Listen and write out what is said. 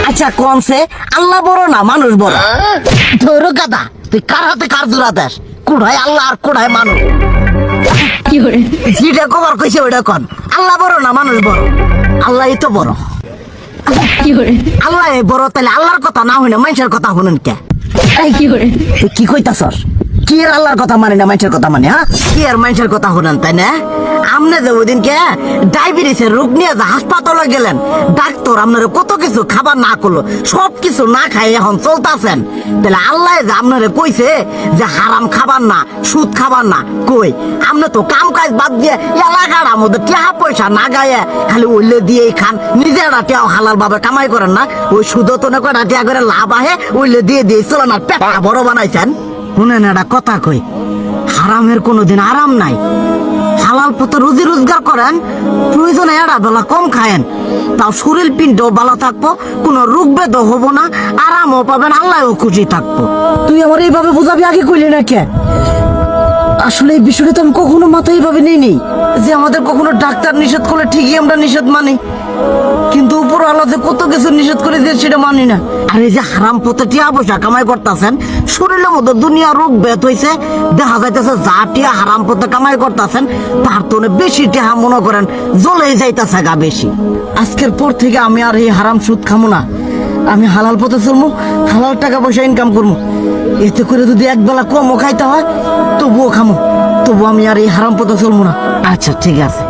আচ্ছা কোনছে আল্লাহ বড় না মানুষ বড়? ধরো গাদা, তুই কার হাতে কার জোড়া দেশ? কোড়ায় আল্লাহ আর কোড়ায় মানুষ। যেটা কবার কইছে ওইটা কন। আল্লাহ বড় না মানুষ বড়? আল্লাহই তো বড়। আল্লাহ বড়, তাহলে আল্লাহর কথা না হইনা মানুষের কথা শুনেন কে? তুই কি কইতাছস? কি আর আল্লাহর কথা মানে না মানুষের কথা মানে? হ্যাঁ, কি আর মানুষের কথা শুনেন তাই না? আমনে যে ওই দিনকে ডায়াবেটিসের রোগ নিয়ে যে হাসপাতালে গেলেন, ডাক্তার আপনার কত কিছু খাবার না করলো, সব কিছু না খাই এখন চলতেছেন। তাহলে আল্লাহ যে আপনারে কইছে যে হারাম খাবার না, সুদ খাবার না, কই আপনি তো কাম কাজ বাদ দিয়ে এলাকার আমাদের টাকা পয়সা না গায়ে খালি ওইলে দিয়েই খান, নিজেরা টেও হালাল ভাবে কামাই করেন না, ওই সুদও তো না করে টাকা করে লাভ আহে ওইলে দিয়ে দিয়ে চলেন আর পেটটা বড় বানাইছেন। শুনেন একটা কথা কই, হারামের কোনোদিন আরাম নাই। হালাল পথে রুজি রোজগার করেন, প্রয়োজনে এড়া বেলা কম খায়েন, তাও শরীর পিণ্ডও ভালো থাকবো, কোনো রোগ বেদও হবো না, আরামও পাবেন, আল্লাহও খুশি থাকবো। তুই আমার এইভাবে বুঝাবি আগে কইলি না কে? আসলে এই বিষয়টা তো আমি কখনো মাথায় এইভাবে নিইনি যে আমাদের কখনো ডাক্তার নিষেধ করলে ঠিকই আমরা নিষেধ মানি, কিন্তু উপর আল্লাহ যে কত কিছু নিষেধ করে দিয়ে সেটা মানি না। আর এই যে হারাম পথে টিয়া পয়সা কামাই করতেছেন, শরীরের মধ্যে দুনিয়া রোগ ব্যাত হয়েছে, দেখা যাইতেছে যা টিয়া হারাম পথে কামাই করতেছেন তার তো বেশি টিয়া মনে করেন জ্বলে যাইতেছে গা বেশি। আজকের পর থেকে আমি আর এই হারাম সুদ খামো না, আমি হালাল পথে চলবো, হালাল টাকা পয়সা ইনকাম করবো। এতে করে যদি একবেলা কমও খাইতে হয় তবুও খামো, তবু আমি আর এই হারাম পথে চলবো না। আচ্ছা ঠিক আছে।